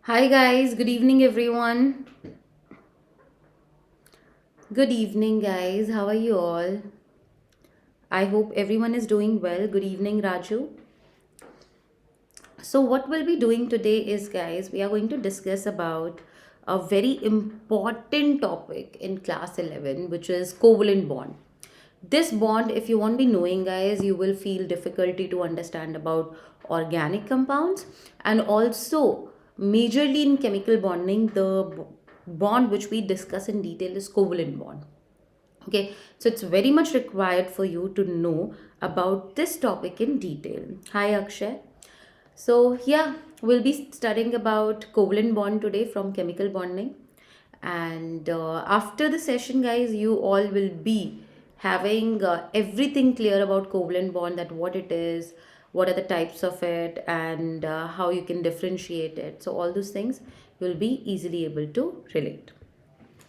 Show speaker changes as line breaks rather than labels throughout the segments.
Hi guys, good evening everyone. Good evening guys, how are you all? I hope everyone is doing well. Good evening Raju. So what we'll be doing today is guys, we are going to discuss about a very important topic in class 11 which is covalent bond. This bond, if you won't be knowing guys, you will feel difficulty to understand about organic compounds, and also majorly in chemical bonding the bond which we discuss in detail is covalent bond. Okay, so it's very much required for you to know about this topic in detail. Hi Akshay. So yeah, we'll be studying about covalent bond today from chemical bonding. And after the session, guys, you all will be having everything clear about covalent bond, that what it is, what are the types of it, and how you can differentiate it. So all those things you'll be easily able to relate.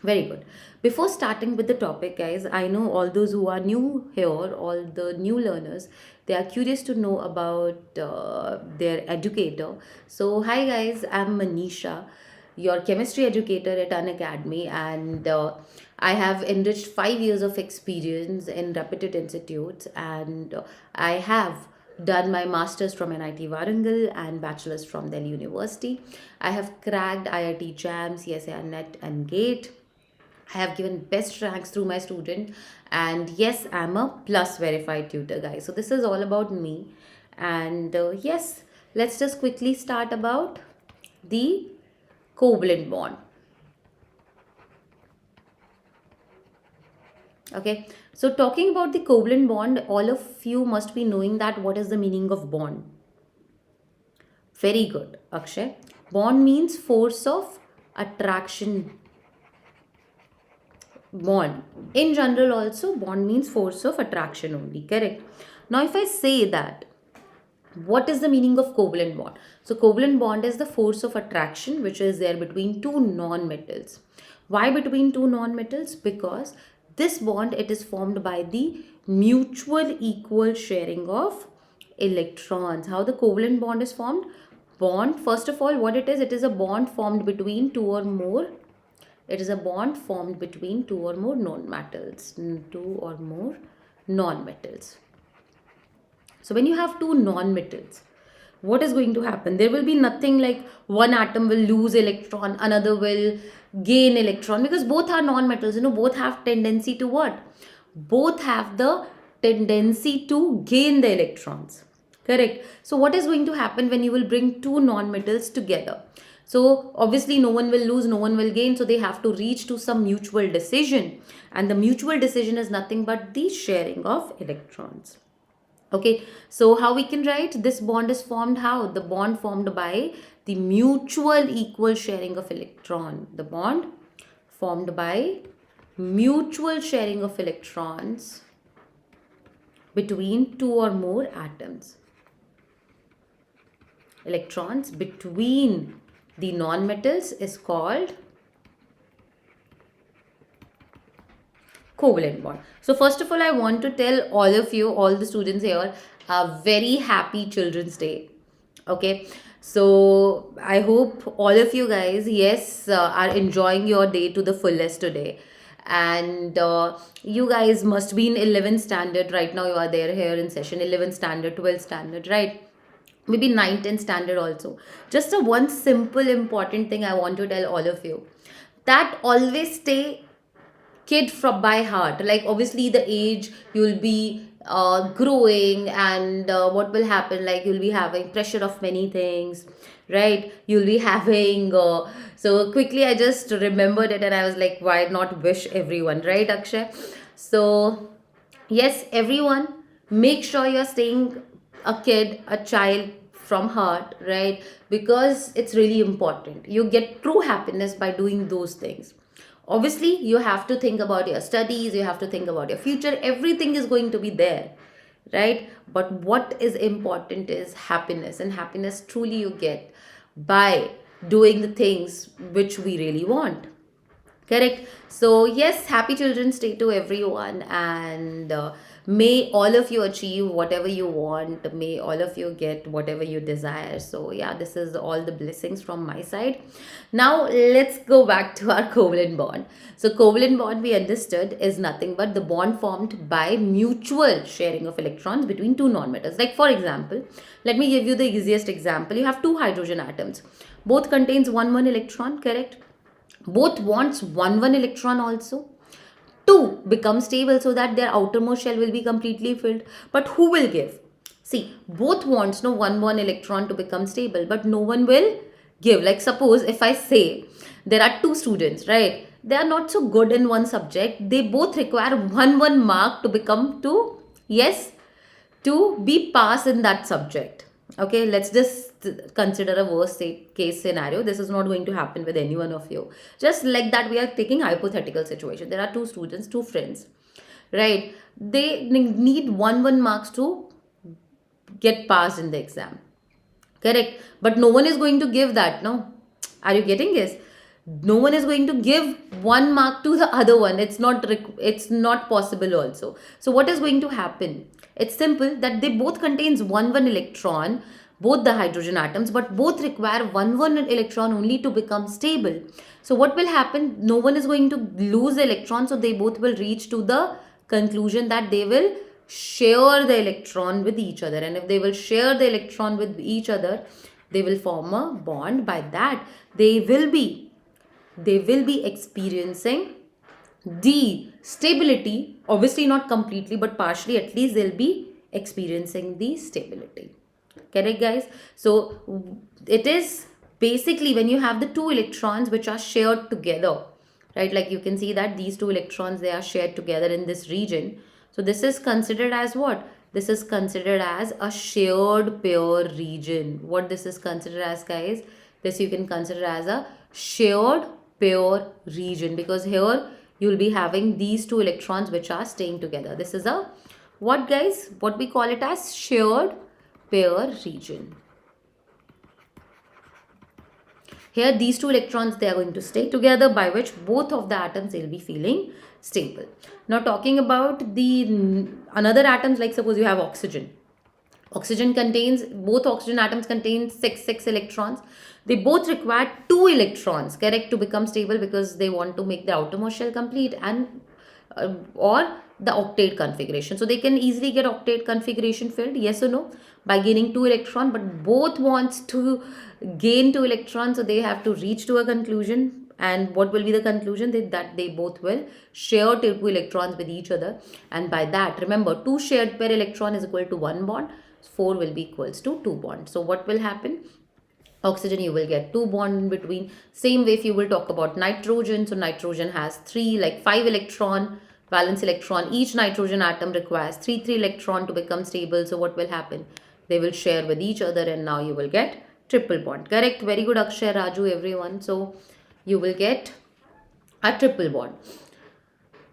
Very good. Before starting with the topic, guys, I know all those who are new here, all the new learners, they are curious to know about their educator. So, hi, guys, I'm Manisha, your chemistry educator at Unacademy, and I have enriched 5 years of experience in reputed institutes, and I have done my masters from NIT Warangal and bachelor's from Delhi University. I have cracked IIT JAM, CSIR NET, and GATE. I have given best ranks through my student, and yes, I'm a plus verified tutor, guys. So this is all about me, and yes, let's just quickly start about the covalent bond. Okay, so talking about the covalent bond, all of you must be knowing that what is the meaning of bond. Very good, Akshay. Bond means force of attraction. Bond in general also, bond means force of attraction only, correct? Now if I say that, what is the meaning of covalent bond? So covalent bond is the force of attraction which is there between two non-metals. Why between two non-metals? Because this bond, it is formed by the mutual equal sharing of electrons. How the covalent bond is formed? Bond, first of all, what it is a bond formed between two or more, it is a bond formed between two or more non-metals. Two or more non-metals. So when you have two non-metals, what is going to happen? There will be nothing like one atom will lose electron, another will gain electron, because both are non-metals. Both have tendency to what? Both have the tendency to gain the electrons. Correct. So what is going to happen when you will bring two non-metals together? So obviously no one will lose, no one will gain. So they have to reach to some mutual decision. And the mutual decision is nothing but the sharing of electrons. Okay, so how we can write this bond is formed? How? The bond formed by the mutual equal sharing of electron. The bond formed by mutual sharing of electrons between two or more atoms. Electrons between the non-metals is called covalent bond. So first of all, I want to tell all of you, all the students here, a very happy Children's Day. Okay, so I hope all of you guys, yes, are enjoying your day to the fullest today. And you guys must be in 11th standard right now. You are there here in session 11th standard, 12th standard, right? Maybe 9th, 10th standard also. Just a one simple important thing I want to tell all of you, that always stay kid from by heart. Like obviously the age you'll be growing, and what will happen, like you'll be having pressure of many things, right? You'll be having so quickly I just remembered it and I was like, why not wish everyone, right Akshay? So yes, everyone, make sure you're staying a kid, a child from heart, right? Because it's really important. You get true happiness by doing those things. Obviously, you have to think about your studies, you have to think about your future, everything is going to be there, right? But what is important is happiness, and happiness truly you get by doing the things which we really want. Correct. So yes, happy Children's Day to everyone, and may all of you achieve whatever you want, may all of you get whatever you desire. So yeah, this is all the blessings from my side. Now let's go back to our covalent bond. So covalent bond, we understood, is nothing but the bond formed by mutual sharing of electrons between two nonmetals. Like for example, let me give you the easiest example. You have two hydrogen atoms, both contains one electron, correct? Both wants one electron also to become stable, so that their outermost shell will be completely filled. But who will give? See, both wants no one electron to become stable, but no one will give. Like suppose if I say there are two students, right? They are not so good in one subject. They both require one mark to become to, yes, to be pass in that subject. Okay, let's just consider a worst case scenario. This is not going to happen with any one of you. Just like that, we are taking hypothetical situation. There are two students, two friends, right? They need one marks to get passed in the exam, correct? But no one is going to give that, no? Are you getting this? No one is going to give one mark to the other one. It's not possible also. So what is going to happen? It's simple, that they both contains one electron, both the hydrogen atoms, but both require one electron only to become stable. So what will happen? No one is going to lose the electron, so they both will reach to the conclusion that they will share the electron with each other. And if they will share the electron with each other, they will form a bond. By that, they will be experiencing the stability, obviously not completely, but partially at least they'll be experiencing the stability, correct guys? So it is basically when you have the two electrons which are shared together, right? Like you can see that these two electrons, they are shared together in this region. So this is considered as what? This is considered as a shared pair region. What this is considered as, guys? This you can consider as a shared pair region, because here you will be having these two electrons which are staying together. This is a what, guys? What we call it as shared pair region. Here these two electrons, they are going to stay together, by which both of the atoms will be feeling stable. Now talking about the another atoms, like suppose you have oxygen. Oxygen contains, both oxygen atoms contain six electrons. They both require two electrons, correct, to become stable, because they want to make the outermost shell complete and or the octet configuration. So they can easily get octet configuration filled, yes or no, by gaining two electrons. But both wants to gain two electrons, so they have to reach to a conclusion. And what will be the conclusion? That they both will share two electrons with each other. And by that, remember, two shared pair electron is equal to one bond. 4 will be equals to 2 bonds. So what will happen? Oxygen, you will get 2 bonds in between. Same way if you will talk about nitrogen. So nitrogen has 5 electron, valence electron. Each nitrogen atom requires 3 electron to become stable. So what will happen? They will share with each other, and now you will get triple bond. Correct? Very good, Akshay, Raju, everyone. So you will get a triple bond.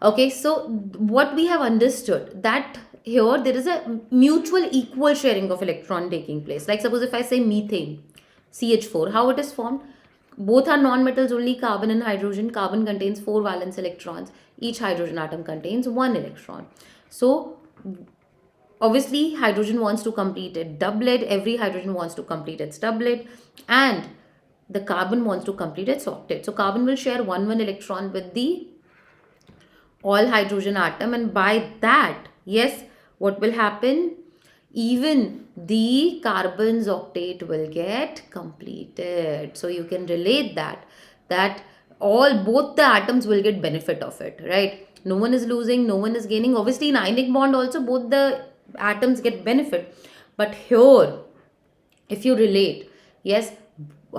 Okay, so what we have understood, that here there is a mutual equal sharing of electron taking place. Like suppose if I say methane, CH4, how it is formed? Both are non-metals only, carbon and hydrogen. Carbon contains 4 valence electrons. Each hydrogen atom contains 1 electron. So obviously hydrogen wants to complete its doublet. Every hydrogen wants to complete its doublet. And the carbon wants to complete its octet. So carbon will share one electron with the all hydrogen atom, and by that, yes, what will happen? Even the carbon's octet will get completed. So you can relate that both the atoms will get benefit of it, right? No one is losing, no one is gaining. Obviously in ionic bond also both the atoms get benefit, but here if you relate, yes,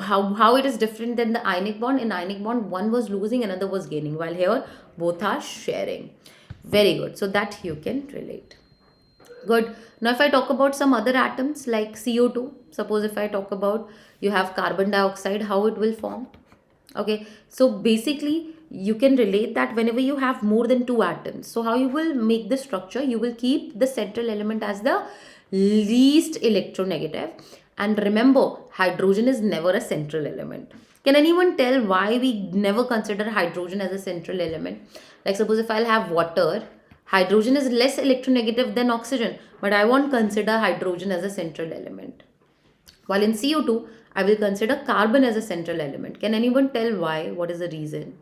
how it is different than the ionic bond. In ionic bond, one was losing, another was gaining, while here both are sharing. Very good. So that you can relate. Good. Now if I talk about some other atoms like CO2, suppose if I talk about, you have carbon dioxide, how it will form. Okay, so basically you can relate that whenever you have more than 2 atoms, so how you will make the structure? You will keep the central element as the least electronegative. And remember, hydrogen is never a central element. Can anyone tell why we never consider hydrogen as a central element? Like suppose if I'll have water, Hydrogen is less electronegative than oxygen, but I won't consider hydrogen as a central element. While in CO2, I will consider carbon as a central element. Can anyone tell why? What is the reason?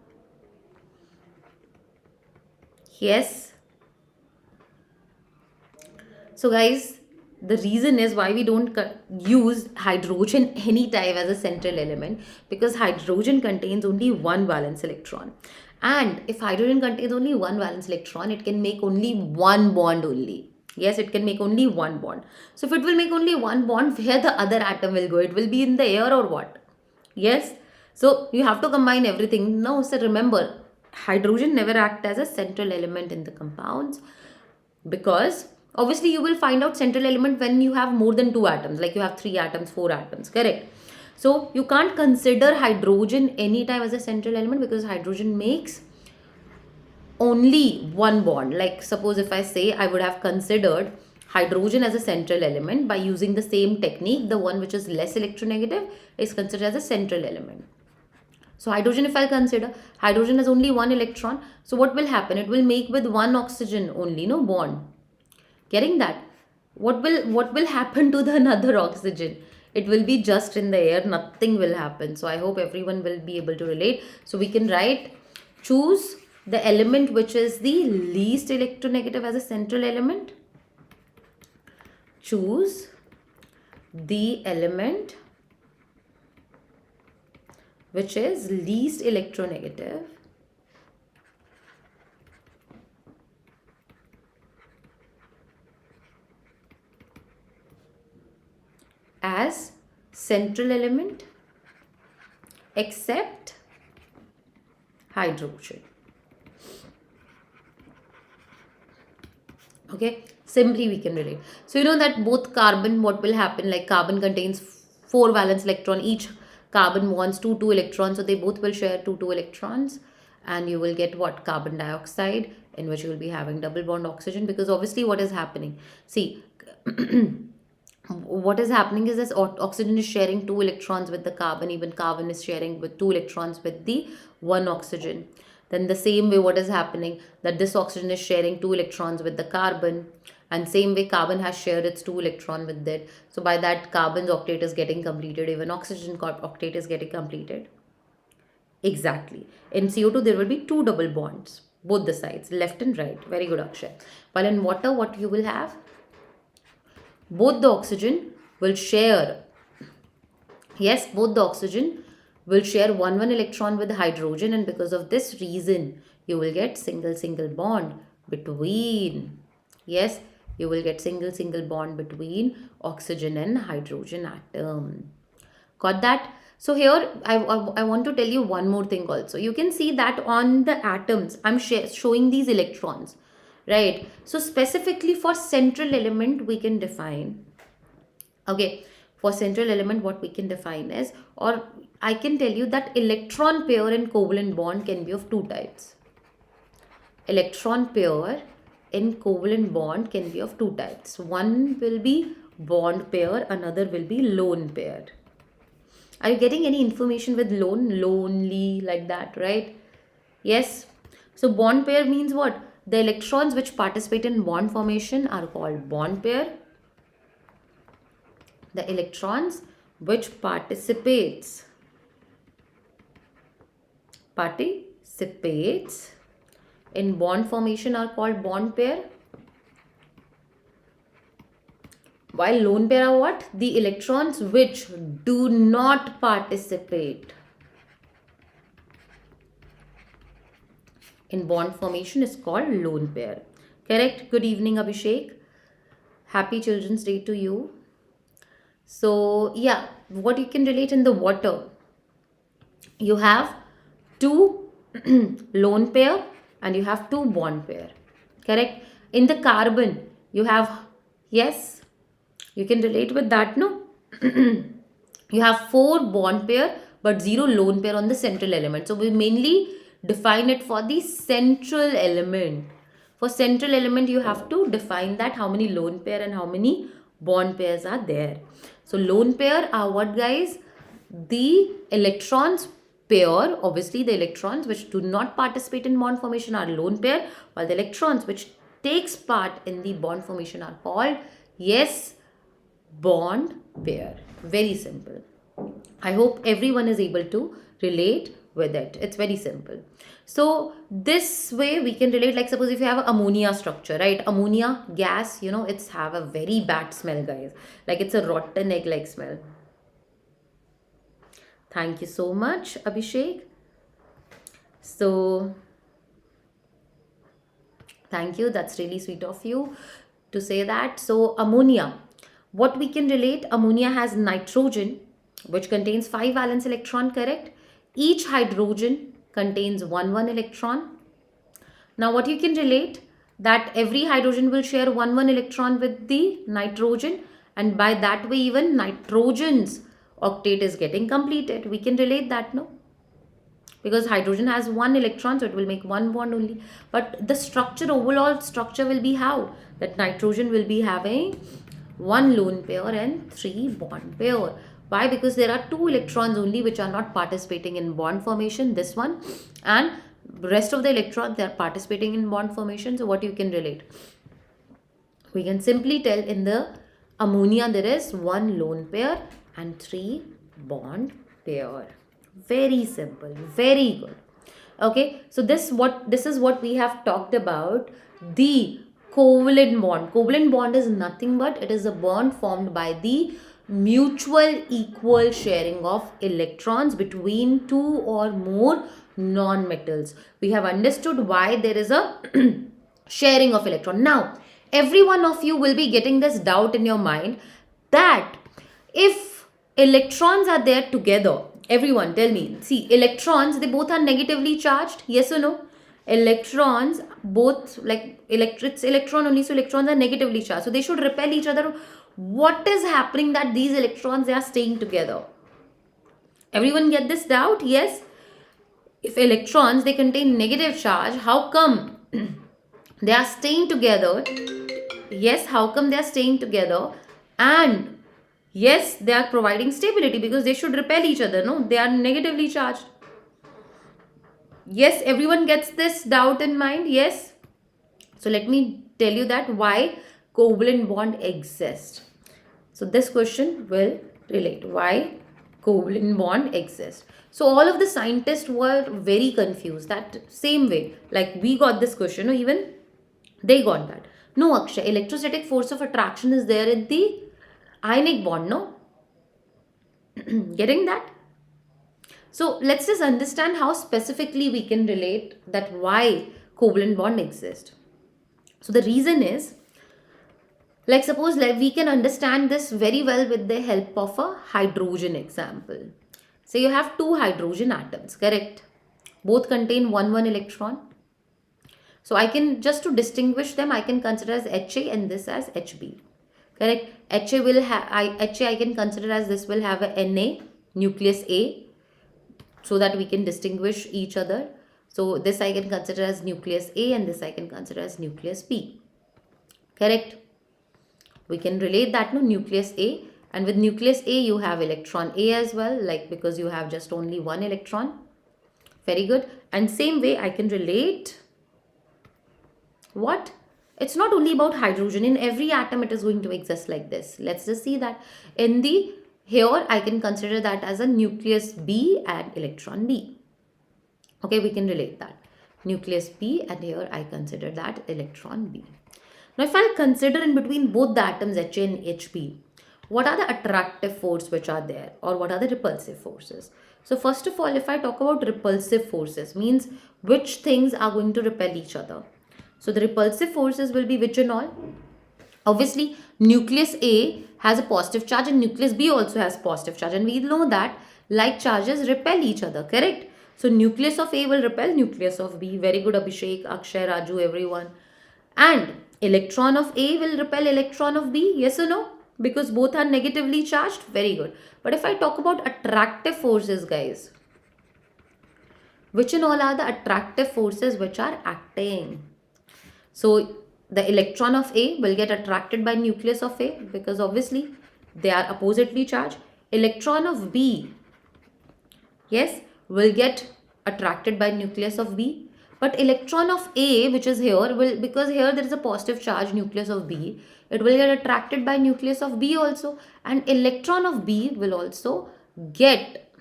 Yes. So guys, the reason is why we don't use hydrogen anytime as a central element, because hydrogen contains only one valence electron. And if hydrogen contains only one valence electron, it can make only one bond only. Yes, it can make only one bond. So if it will make only one bond, where the other atom will go? It will be in the air or what? Yes. So you have to combine everything. No, so remember, hydrogen never acts as a central element in the compounds, because obviously you will find out central element when you have more than two atoms, like you have three atoms, four atoms, correct? So you can't consider hydrogen anytime as a central element, because hydrogen makes only one bond. Like suppose if I say I would have considered hydrogen as a central element by using the same technique, the one which is less electronegative is considered as a central element. So hydrogen, if I consider, hydrogen has only one electron. So what will happen? It will make with one oxygen only, no bond. Getting that? What will happen to the another oxygen? It will be just in the air, nothing will happen. So I hope everyone will be able to relate. So we can write, choose the element which is the least electronegative as a central element. Choose the element which is least electronegative as central element except hydrogen. Okay, simply we can relate. So you know that both carbon, what will happen, like carbon contains four valence electron, each carbon wants two electrons, so they both will share two electrons, and you will get what? Carbon dioxide, in which you will be having double bond oxygen, because obviously what is happening, see, what is happening is this oxygen is sharing two electrons with the carbon, even carbon is sharing with two electrons with the one oxygen. Then the same way what is happening, that this oxygen is sharing two electrons with the carbon, and same way carbon has shared its two electron with it. So by that carbon's octet is getting completed, even oxygen octet is getting completed. Exactly. In CO2 there will be two double bonds, both the sides, left and right. Very good, Akshay. While in water, what you will have? Both the oxygen will share, yes, both the oxygen will share one electron with hydrogen, and because of this reason you will get single bond between, yes, you will get single bond between oxygen and hydrogen atom. Got that? So here I want to tell you one more thing also. You can see that on the atoms I'm showing these electrons, right? So specifically for central element we can define, okay, for central element what we can define is, or I can tell you that electron pair in covalent bond can be of two types. Electron pair in covalent bond can be of two types. One will be bond pair, another will be lone pair. Are you getting any information with lone? Lonely, like that, right? Yes. So bond pair means what? The electrons which participate in bond formation are called bond pair. The electrons which participates in bond formation are called bond pair. While lone pair are what? The electrons which do not participate in bond formation is called lone pair. Correct? Good evening, Abhishek. Happy Children's Day to you. So yeah, what you can relate in the water, you have two lone pair and you have two bond pair. Correct? In the carbon, you have, yes, you can relate with that, no? You have four bond pair but zero lone pair on the central element. So we mainly define it for the central element. For central element, you have to define that how many lone pair and how many bond pairs are there. So lone pair are what, guys? The electrons pair, obviously the electrons which do not participate in bond formation are lone pair, while the electrons which takes part in the bond formation are called, yes, bond pair. Very simple. I hope everyone is able to relate with it. It's very simple. So this way we can relate, like suppose if you have a ammonia structure, right? Ammonia gas, you know, it's have a very bad smell, guys. Like it's a rotten egg like smell. Thank you so much, Abhishek. So thank you. That's really sweet of you to say that. So ammonia, what we can relate, ammonia has nitrogen, which contains 5 valence electron, correct? Each hydrogen contains one electron. Now what you can relate, that every hydrogen will share one electron with the nitrogen, and by that way even nitrogen's octet is getting completed. We can relate that, no? Because hydrogen has 1 electron, so it will make 1 bond only. But the structure, overall structure will be how? That nitrogen will be having 1 lone pair and 3 bond pair. Why? Because there are 2 electrons only which are not participating in bond formation, this one, and rest of the electrons, they are participating in bond formation. So what you can relate? We can simply tell in the ammonia there is 1 lone pair and 3 bond pair. Very simple, very good. Okay, so this is what we have talked about, the covalent bond. Covalent bond is nothing but it is a bond formed by the mutual equal sharing of electrons between 2 or more non-metals. We have understood why there is a sharing of electron. Now every one of you will be getting this doubt in your mind that if electrons are there together, everyone tell me, see, electrons, they both are negatively charged, yes or no? Electrons both, like it's electron only, so electrons are negatively charged, so they should repel each other. What is happening that these electrons, they are staying together? Everyone get this doubt? Yes. If electrons, they contain negative charge, how come they are staying together? Yes, how come they are staying together? And yes, they are providing stability because they should repel each other, no? They are negatively charged. Yes, everyone gets this doubt in mind? Yes. So let me tell you that why covalent bond exists. So this question will relate. Why covalent bond exists? So all of the scientists were very confused. That same way, like we got this question, or even they got that. No, Akshay, electrostatic force of attraction is there in the ionic bond, no? Getting that? So let's just understand how specifically we can relate that why covalent bond exists. So the reason is, like suppose like we can understand this very well with the help of a hydrogen example. So you have 2 hydrogen atoms, correct? Both contain one electron. So I can, just to distinguish them, I can consider as HA and this as HB. Correct? HA will have, HA I can consider as this will have a Na, nucleus A, so that we can distinguish each other. So this I can consider as nucleus A and this I can consider as nucleus B. Correct? We can relate that, no, nucleus A, and with nucleus A you have electron A as well, like because you have just only 1 electron. Very good. And same way I can relate what? It's not only about hydrogen. In every atom it is going to exist like this. Let's just see that. In the here I can consider that as a nucleus B and electron B. Okay, we can relate that. Nucleus B, and here I consider that electron B. Now if I consider in between both the atoms HA and HB, what are the attractive forces which are there, or what are the repulsive forces? So first of all, if I talk about repulsive forces, means which things are going to repel each other. So the repulsive forces will be which and all? Obviously, nucleus A has a positive charge and nucleus B also has positive charge, and we know that like charges repel each other, correct? So nucleus of A will repel nucleus of B. Very good, Abhishek, Akshay, Raju, everyone. And electron of A will repel electron of B, yes or no? Because both are negatively charged. Very good. But if I talk about attractive forces, guys, which and all are the attractive forces which are acting? So the electron of A will get attracted by nucleus of A because obviously they are oppositely charged. Electron of B, yes, will get attracted by nucleus of B. But electron of A, which is here, will, because here there is a positive charge nucleus of B, it will get attracted by nucleus of B also, and electron of B will also get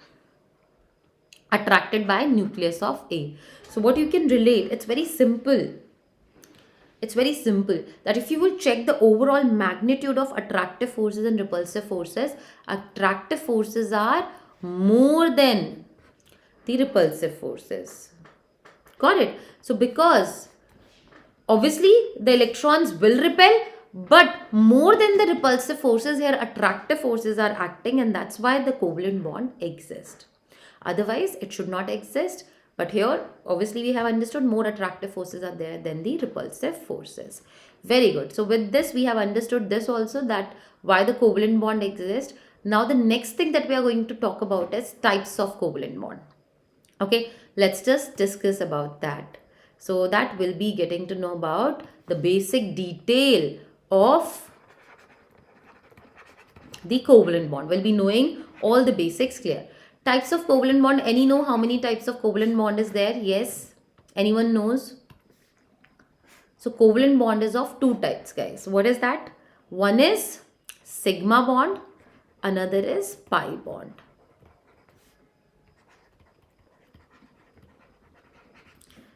attracted by nucleus of A. So what you can relate, it's very simple. It's very simple that if you will check the overall magnitude of attractive forces and repulsive forces, attractive forces are more than the repulsive forces. Got it? So because obviously the electrons will repel, but more than the repulsive forces, here attractive forces are acting, and that's why the covalent bond exists. Otherwise it should not exist. But here obviously we have understood more attractive forces are there than the repulsive forces. Very good. So with this we have understood this also, that why the covalent bond exists. Now the next thing that we are going to talk about is types of covalent bond. Okay, let's just discuss about that. So that we'll be getting to know about the basic detail of the covalent bond. We'll be knowing all the basics clear. Types of covalent bond. Any know how many types of covalent bond is there? Yes. Anyone knows? So covalent bond is of two types, guys. What is that? One is sigma bond. Another is pi bond.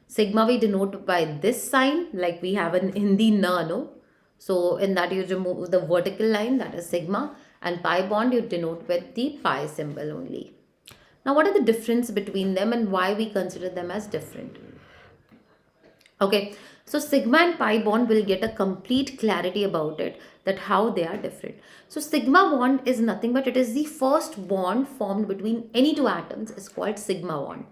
Sigma we denote by this sign, like we have in Hindi na, no? So in that you remove the vertical line, that is sigma, and pi bond you denote with the pi symbol only. Now what are the difference between them and why we consider them as different? Okay, so sigma and pi bond will get a complete clarity about it, that how they are different. So sigma bond is nothing but it is the first bond formed between any two atoms, is called sigma bond.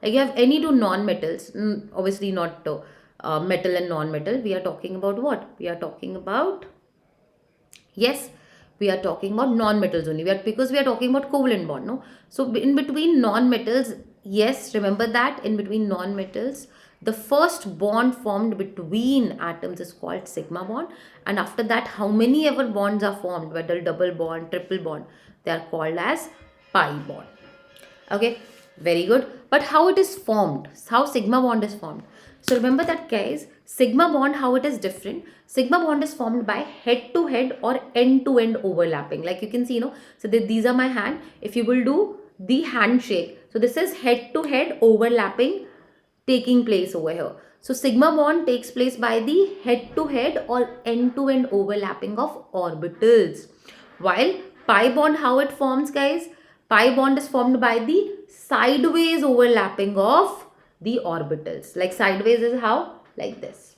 Like you have any two non-metals, obviously not metal and non-metal. We are talking about what? We are talking about, yes, we are talking about non-metals only. Because we are talking about covalent bond, no? So in between non-metals, yes, remember that in between non-metals, the first bond formed between atoms is called sigma bond. And after that, how many ever bonds are formed, whether double bond, triple bond, they are called as pi bond. Okay, very good. But how it is formed, how sigma bond is formed. So remember that, guys, sigma bond, how it is different. Sigma bond is formed by head to head or end to end overlapping. Like you can see, so these are my hand. If you will do the handshake, so this is head to head overlapping taking place over here. So sigma bond takes place by the head to head or end to end overlapping of orbitals. While pi bond, how it forms, guys? Pi bond is formed by the sideways overlapping of the orbitals. Like sideways is how? Like this.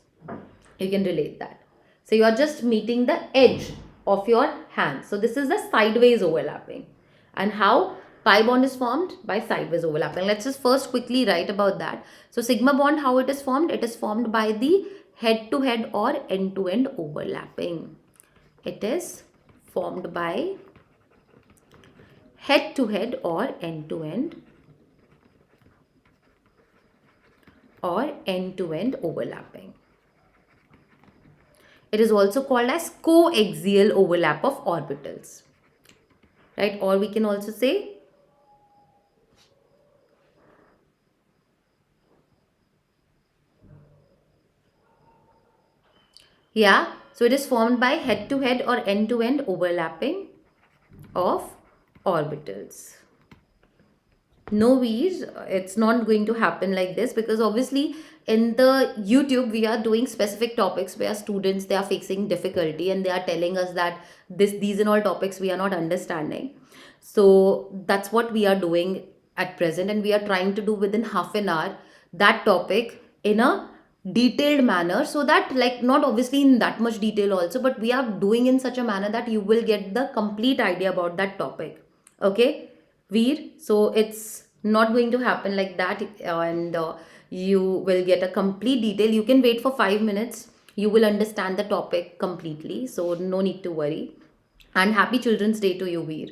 You can relate that. So you are just meeting the edge of your hand. So this is the sideways overlapping. And how pi bond is formed? By sideways overlapping. Let's just first quickly write about that. So sigma bond, how it is formed? It is formed by the head to head or end to end overlapping. It is formed by head to head or end to end overlapping. It is also called as coaxial overlap of orbitals, right? Or we can also say so it is formed by head to head or end to end overlapping of orbitals. No, Veer, it's not going to happen like this, because obviously in the YouTube we are doing specific topics where students, they are facing difficulty and they are telling us that these and all topics we are not understanding. So that's what we are doing at present, and we are trying to do within half an hour that topic in a detailed manner, so that, like, not obviously in that much detail also, but we are doing in such a manner that you will get the complete idea about that topic. Okay, Veer, so it's not going to happen like that, and you will get a complete detail. You can wait for 5 minutes, you will understand the topic completely, so no need to worry. And happy Children's Day to you, Veer.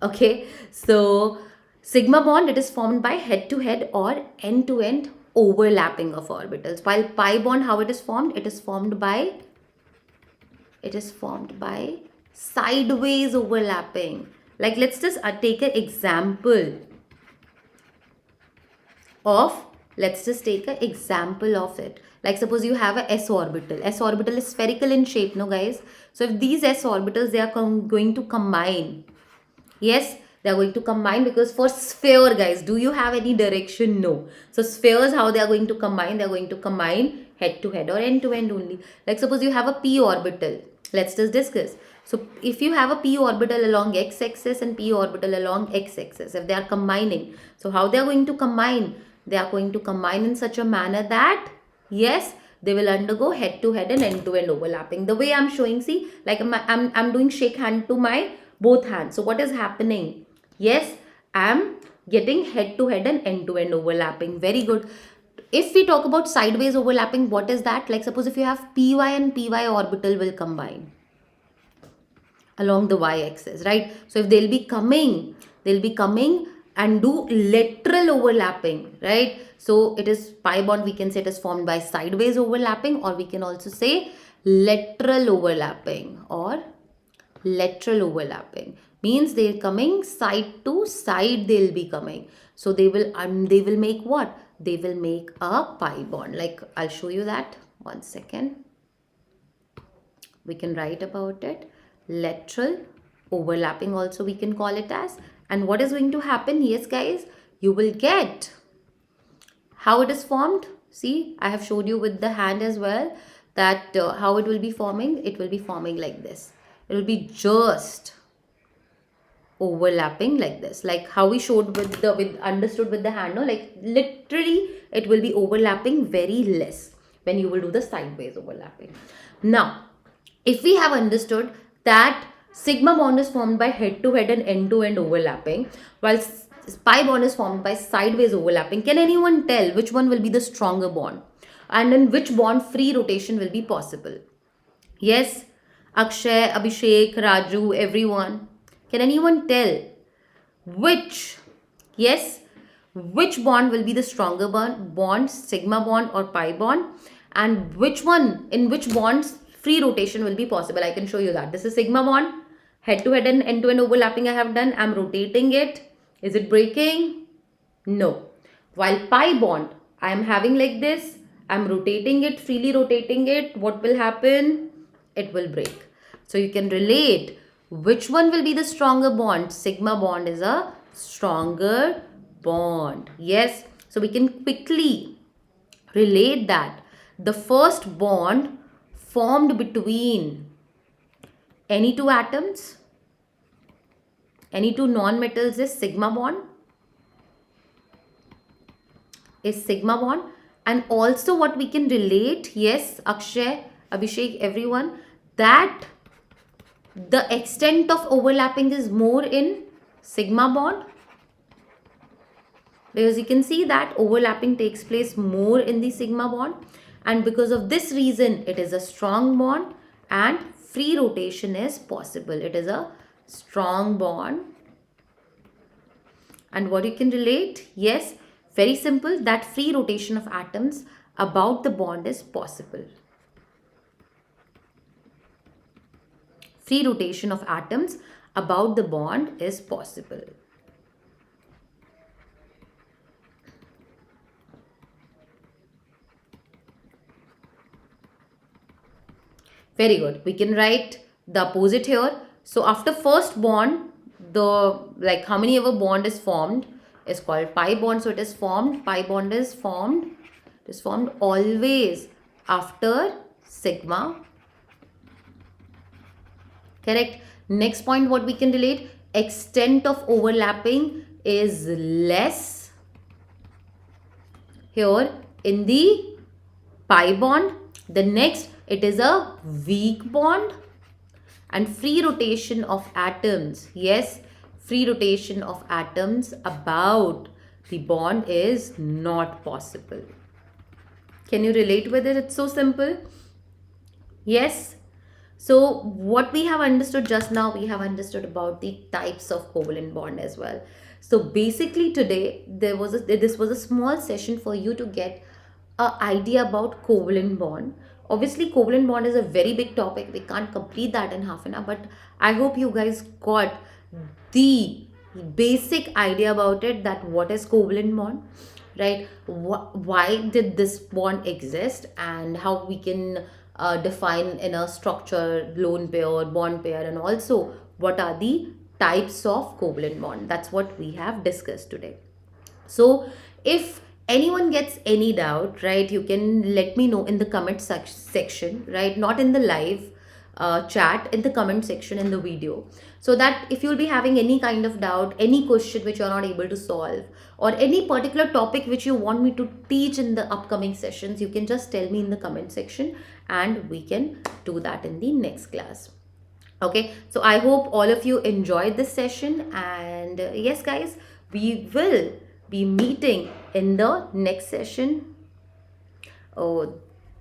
Okay, so sigma bond, it is formed by head to head or end to end overlapping of orbitals, while pi bond, how it is formed? It is formed by sideways overlapping. Like, let's just take an example of Let's just take an example of it. Like suppose you have a s orbital. S orbital is spherical in shape, no guys? So if these s orbitals, they are going to combine. Yes, they are going to combine, because for sphere, guys, do you have any direction? No. So spheres, how they are going to combine? They are going to combine head to head or end to end only. Like suppose you have a p orbital. Let's just discuss. So if you have a p orbital along x-axis and p orbital along x-axis, if they are combining, so how they are going to combine? They are going to combine in such a manner that, yes, they will undergo head to head and end to end overlapping. The way I'm showing, see, like I'm doing shake hand to my both hands. So what is happening? Yes, I'm getting head to head and end to end overlapping. Very good. If we talk about sideways overlapping, what is that? Like suppose if you have py and py orbital will combine along the y-axis, right? So if they'll be coming and do lateral overlapping, right? So it is pi bond, we can say it is formed by sideways overlapping, or we can also say lateral overlapping, or lateral overlapping means they're coming side to side, they'll be coming. So they will make what? They will make a pi bond. Like I'll show you that. One second. We can write about it. Lateral overlapping also we can call it as. And what is going to happen? Yes guys, you will get how it is formed. See, I have showed you with the hand as well that how it will be forming. It will be forming like this. It will be just overlapping like this, like how we showed understood with the hand, no? Like literally it will be overlapping very less when you will do the sideways overlapping. Now if we have understood that sigma bond is formed by head to head and end to end overlapping, while pi bond is formed by sideways overlapping, can anyone tell which one will be the stronger bond, and in which bond free rotation will be possible? Yes, Akshay, Abhishek, Raju, everyone. Can anyone tell which bond will be the stronger bond, sigma bond or pi bond, and which one, in which bonds free rotation will be possible? I can show you that. This is sigma bond, head to head and end to end overlapping I have done. I'm rotating it. Is it breaking? No. While pi bond, I am having like this. I'm rotating it, freely rotating it. What will happen? It will break. So you can relate which one will be the stronger bond. Sigma bond is a stronger bond. Yes. So we can quickly relate that the first bond formed between any two atoms, any two non-metals is sigma bond. And also what we can relate, yes, Akshay, Abhishek, everyone, that the extent of overlapping is more in sigma bond, because you can see that overlapping takes place more in the sigma bond, and because of this reason it is a strong bond and free rotation is possible. It is a strong bond. And what you can relate? Yes, very simple, that free rotation of atoms about the bond is possible. Free rotation of atoms about the bond is possible. Very good. We can write the opposite here. So after first bond, the like how many ever bond is formed is called pi bond. So it is formed, pi bond is formed. It is formed always after sigma. Correct. Next point, what we can relate, extent of overlapping is less here in the pi bond. The next, it is a weak bond, and free rotation of atoms, yes, free rotation of atoms about the bond is not possible. Can you relate with it? It's so simple. Yes. So what we have understood just now, we have understood about the types of covalent bond as well. So basically today this was a small session for you to get an idea about covalent bond. Obviously covalent bond is a very big topic. We can't complete that in half an hour, but I hope you guys got the basic idea about it, that what is covalent bond. right? Why did this bond exist, and how we can define in a structure lone pair, bond pair, and also what are the types of covalent bond. That's what we have discussed today. So if anyone gets any doubt, right, you can let me know in the comment section, right? Not in the live chat, in the comment section in the video. So that if you'll be having any kind of doubt, any question which you're not able to solve, or any particular topic which you want me to teach in the upcoming sessions, you can just tell me in the comment section and we can do that in the next class. Okay, so I hope all of you enjoyed this session, and yes guys, we will be meeting in the next session. Oh,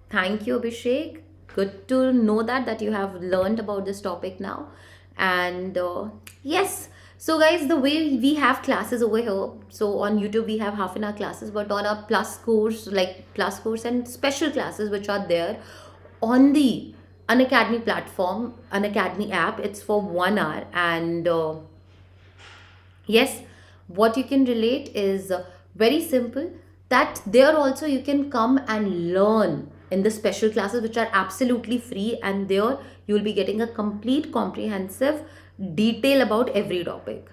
thank you, Abhishek. Good to know that you have learned about this topic now. And yes, so guys, the way we have classes over here, so on YouTube we have half an hour classes, but on our plus course, like plus course and special classes which are there on the Unacademy platform, Unacademy app, it's for 1 hour. And yes, what you can relate is very simple, that there also you can come and learn in the special classes which are absolutely free, and there you will be getting a complete comprehensive detail about every topic.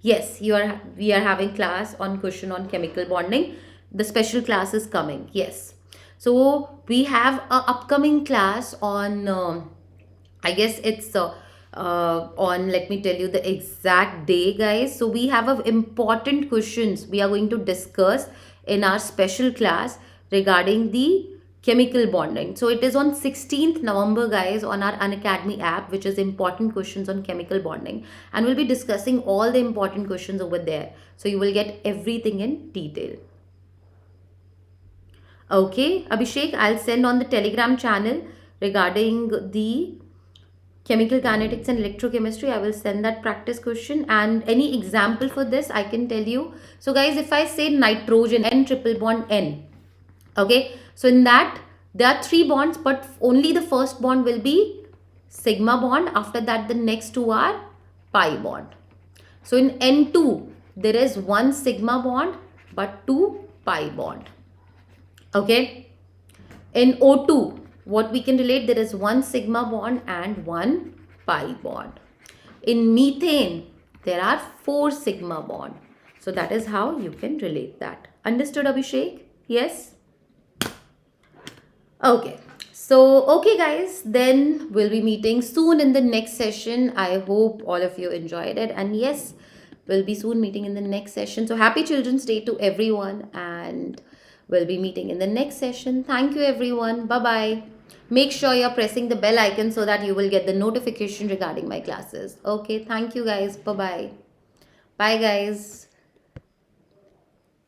Yes, we are having class on question on chemical bonding. The special class is coming. Yes. So we have a upcoming class on I guess it's on, let me tell you the exact day, guys. So we have important questions we are going to discuss in our special class regarding the chemical bonding. So it is on 16th November, guys, on our Unacademy app, which is important questions on chemical bonding, and we'll be discussing all the important questions over there. So you will get everything in detail. Okay, Abhishek, I'll send on the Telegram channel regarding the chemical kinetics and electrochemistry. I will send that practice question, and any example for this I can tell you. So guys, if I say nitrogen, N triple bond N, okay, so in that there are 3 bonds, but only the first bond will be sigma bond. After that the next 2 are pi bond. So in N2 there is 1 sigma bond but 2 pi bond. Okay, in O2 what we can relate, there is 1 sigma bond and 1 pi bond. In methane there are 4 sigma bond. So that is how you can relate that. Understood, Abhishek? Yes. Okay, so okay guys, then we'll be meeting soon in the next session. I hope all of you enjoyed it, and yes, we'll be soon meeting in the next session. So happy Children's Day to everyone, and we'll be meeting in the next session. Thank you everyone. Bye bye. Make sure you're pressing the bell icon so that you will get the notification regarding my classes. Okay, thank you guys. Bye bye. Bye guys.